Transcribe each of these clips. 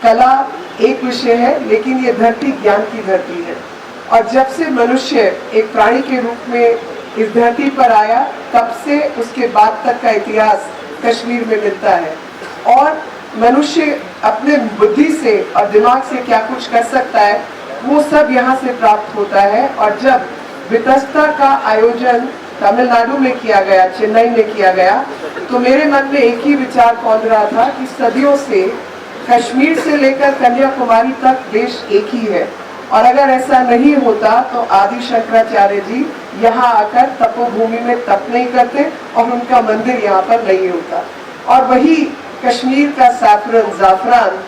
कला एक विषय है, लेकिन ये धरती ज्ञान की धरती है। और जब से मनुष्य एक प्राणी के रूप में इस धरती पर आया, तब से उसके बाद तक का इतिहास कश्मीर में मिलता है। और मनुष्य अपने बुद्धि से और दिमाग से क्या कुछ कर सकता है, वो सब यहाँ से प्राप्त होता है। और जब वितस्ता का आयोजन तमिलनाडु में किया गया, चेन्नई में किया गया, तो मेरे मन में एक ही विचार कौन रहा था कि सदियों से कश्मीर से लेकर कन्याकुमारी तक देश एक ही है, और अगर ऐसा नहीं होता तो आदि शंकराचार्य जी यहाँ आकर तपोभूमि में तप नहीं करते और उनका मंदिर यहाँ पर नहीं होता। और वही कश्मीर का जाफरान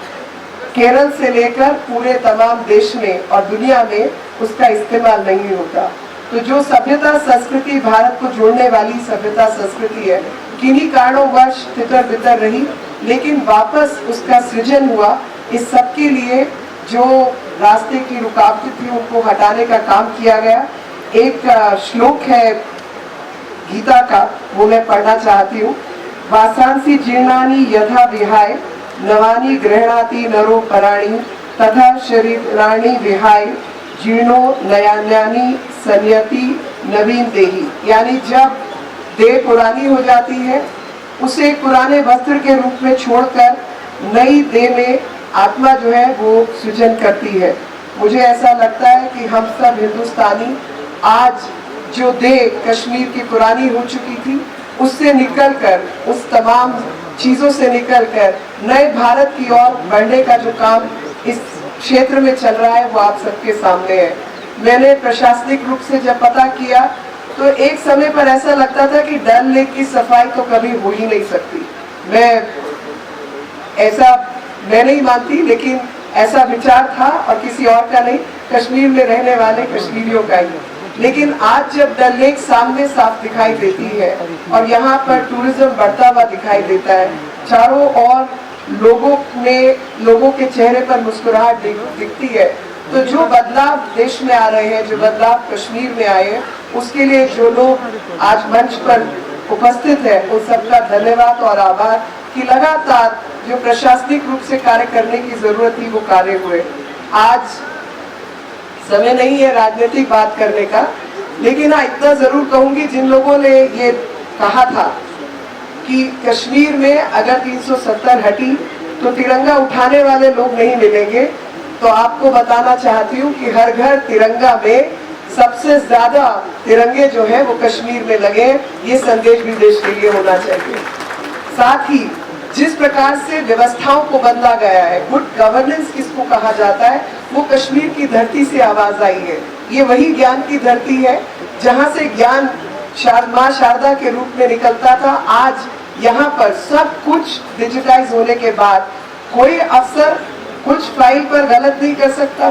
केरल से लेकर पूरे तमाम देश में और दुनिया में उसका इस्तेमाल नहीं होता। तो जो सभ्यता संस्कृति भारत को जोड़ने वाली सभ्यता संस्कृति है, किन्हीं कारणों वर्ष तितर बितर रही, लेकिन वापस उसका सृजन हुआ। इस सब के लिए जो रास्ते की रुकावटें थी उनको हटाने का काम किया गया। एक श्लोक है गीता का, वो मैं पढ़ना चाहती हूँ। वासांसी जीर्णानि यथा विहाय नवानि गृह्णाति नरो पराणि तथा शरीराणि विहाय जीर्णो नयान्यानि संयति नवीन देहि। यानी जब देह पुरानी हो जाती है, उसे पुराने वस्त्र के रूप में छोड़कर नई देह में आत्मा जो है वो सृजन करती है। मुझे ऐसा लगता है कि हम सब हिंदुस्तानी आज जो देह कश्मीर की पुरानी हो चुकी थी, उससे निकलकर, उस तमाम चीजों से निकलकर नए भारत की ओर बढ़ने का जो काम इस क्षेत्र में चल रहा है वो आप सबके सामने है। मैंने प्रशासनिक रूप से जब पता किया तो एक समय पर ऐसा लगता था कि डल लेक की सफाई तो कभी हो ही नहीं सकती। मैं नहीं मानती, लेकिन ऐसा विचार था और किसी और का नहीं, कश्मीर में रहने वाले कश्मीरियों का ही। लेकिन आज जब डल लेक सामने साफ दिखाई देती है और यहाँ पर टूरिज्म बढ़ता हुआ दिखाई देता है, चारों ओर लोगों के चेहरे पर मुस्कुराहट दिखती है, तो जो बदलाव देश में आ रहे हैं, जो बदलाव कश्मीर में आए हैं, उसके लिए जो लोग आज मंच पर उपस्थित है, उन सबका धन्यवाद और आभार कि लगातार जो प्रशासनिक रूप से कार्य करने की जरूरत थी वो कार्य हुए। आज समय नहीं है राजनीतिक बात करने का, लेकिन हाँ इतना जरूर कहूंगी, जिन लोगों ने ये कहा था कि कश्मीर में अगर 370 हटी तो तिरंगा उठाने वाले लोग नहीं मिलेंगे, तो आपको बताना चाहती हूँ कि हर घर तिरंगा में सबसे ज्यादा तिरंगे जो है वो कश्मीर में लगे। ये संदेश भी देश के लिए होना चाहिए। साथ ही जिस प्रकार से व्यवस्थाओं को बदला गया है, गुड गवर्नेंस किसको कहा जाता है, वो कश्मीर की धरती से आवाज आई है। ये वही ज्ञान की धरती है जहाँ से ज्ञान माँ शारदा के रूप में निकलता था। आज यहाँ पर सब कुछ डिजिटाइज होने के बाद कोई अफसर कुछ फाइल पर गलत नहीं कर सकता,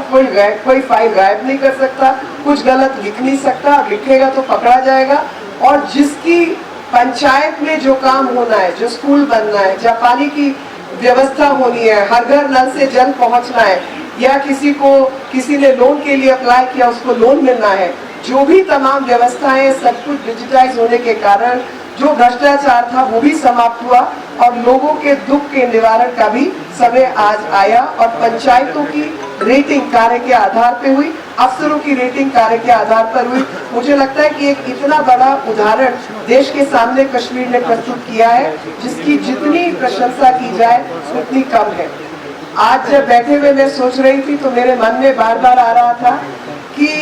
कोई फाइल गायब नहीं कर सकता, कुछ गलत लिख नहीं सकता, लिखेगा तो पकड़ा जाएगा। और जिसकी पंचायत में जो काम होना है, जो स्कूल बनना है, जहाँ पानी की व्यवस्था होनी है, हर घर नल से जल पहुंचना है, या किसी ने लोन के लिए अप्लाई किया उसको लोन मिलना है, जो भी तमाम व्यवस्थाएं सब कुछ डिजिटाइज होने के कारण जो भ्रष्टाचार था वो भी समाप्त हुआ और लोगों के दुख के निवारण का भी समय आज आया। और पंचायतों की रेटिंग कार्य के आधार पे हुई, अफसरों की रेटिंग कार्य के आधार पर हुई। मुझे लगता है कि एक इतना बड़ा उदाहरण देश के सामने कश्मीर ने प्रस्तुत किया है, जिसकी जितनी प्रशंसा की जाए उतनी कम है। आज जब बैठे हुए मैं सोच रही थी तो मेरे मन में बार बार आ रहा था कि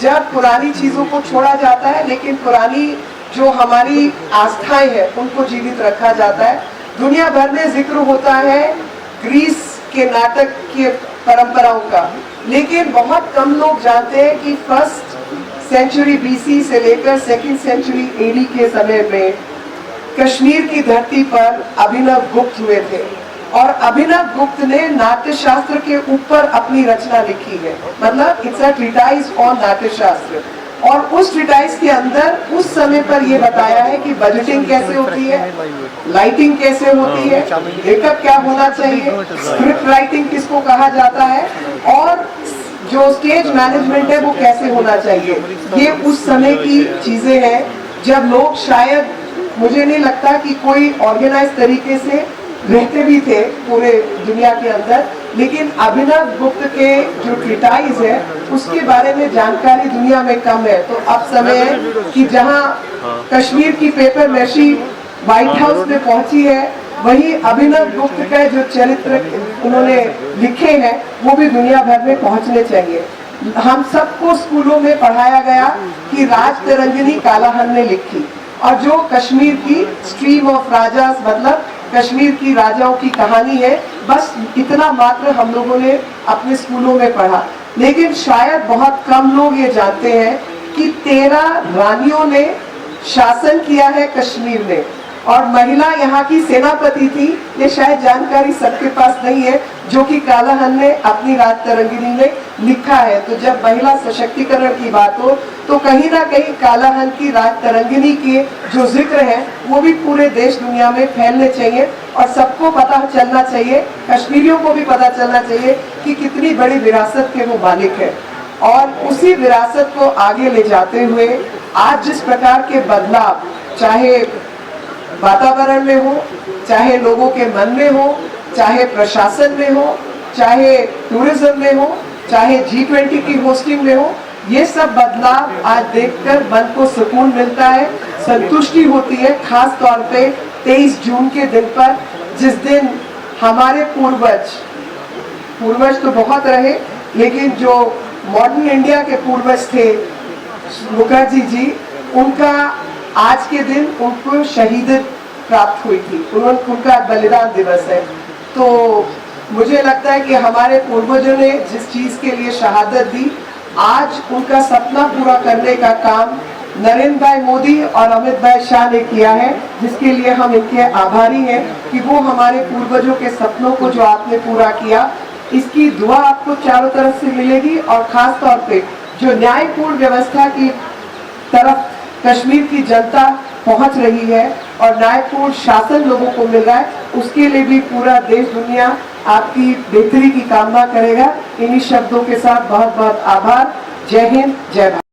जब पुरानी चीजों को छोड़ा जाता है, लेकिन पुरानी जो हमारी आस्थाएं हैं उनको जीवित रखा जाता है। दुनिया भर में जिक्र होता है ग्रीस के नाटक की परंपराओं का, लेकिन बहुत कम लोग जानते हैं कि 1st सेंचुरी BC से लेकर 2nd सेंचुरी AD के समय में कश्मीर की धरती पर अभिनव गुप्त हुए थे और अभिनव गुप्त ने नाट्य शास्त्र के ऊपर अपनी रचना लिखी है। मतलब इट्स अ ट्रीटाइज ऑन नाट्य शास्त्र। और उस ट्रीटाइज के अंदर उस समय पर ये बताया है कि बजटिंग कैसे होती है, लाइटिंग कैसे होती है, मेकअप क्या होना चाहिए, स्क्रिप्ट राइटिंग किसको कहा जाता है, और जो स्टेज मैनेजमेंट है वो कैसे होना चाहिए। ये उस समय की चीजें हैं जब लोग, शायद मुझे नहीं लगता कि कोई ऑर्गेनाइज तरीके से रहते भी थे पूरे दुनिया के अंदर, लेकिन अभिनव गुप्त के जो ट्रीटाइज है उसके बारे में जानकारी दुनिया में कम है। तो अब समय है कि जहां कश्मीर की पेपर मैशी व्हाइट हाउस में पहुंची है, वही अभिनव गुप्त का जो चरित्र उन्होंने लिखे हैं वो भी दुनिया भर में पहुंचने चाहिए। हम सबको स्कूलों में पढ़ाया गया कि राज तरंगिनी कालाहन ने लिखी, और जो कश्मीर की स्ट्रीम ऑफ राजास मतलब कश्मीर की राजाओं की कहानी है, बस इतना मात्र हम लोगों ने अपने स्कूलों में पढ़ा। लेकिन शायद बहुत कम लोग ये जानते हैं कि 13 रानियों ने शासन किया है कश्मीर में, और महिला यहाँ की सेनापति थी। ये शायद जानकारी सबके पास नहीं है, जो कि कालाहन ने अपनी राज तरंगिनी में लिखा है। तो जब महिला सशक्तिकरण की बात हो तो कहीं ना कहीं कालाहन की राज तरंगिनी के जो जिक्र है वो भी पूरे देश दुनिया में फैलने चाहिए, और सबको पता चलना चाहिए, कश्मीरियों को भी पता चलना चाहिए कि कितनी बड़ी विरासत के वो मालिक है। और उसी विरासत को आगे ले जाते हुए आज जिस प्रकार के बदलाव, चाहे वातावरण में हो, चाहे लोगों के मन में हो, चाहे प्रशासन में हो, चाहे टूरिज्म में हो, चाहे G20 की होस्टिंग में हो, ये सब बदलाव आज देखकर मन को सुकून मिलता है, संतुष्टि होती है। खास तौर पे 23 जून के दिन पर, जिस दिन हमारे पूर्वज तो बहुत रहे, लेकिन जो मॉडर्न इंडिया के पूर्वज थे मुखर्जी जी, उनका आज के दिन उनको शहीदत प्राप्त हुई थी, उनका बलिदान दिवस है। तो मुझे लगता है कि हमारे पूर्वजों ने जिस चीज के लिए शहादत दी, आज उनका सपना पूरा करने का काम नरेंद्र भाई मोदी और अमित भाई शाह ने किया है, जिसके लिए हम इनके आभारी हैं कि वो हमारे पूर्वजों के सपनों को जो आपने पूरा किया, इसकी दुआ आपको चारों तरफ से मिलेगी। और खास तौर पे जो न्यायपूर्ण व्यवस्था की तरफ कश्मीर की जनता पहुंच रही है और न्यायपूर्ण शासन लोगों को मिल रहा है, उसके लिए भी पूरा देश दुनिया आपकी बेहतरी की कामना करेगा। इन्हीं शब्दों के साथ बहुत बहुत आभार। जय हिंद, जय भारत।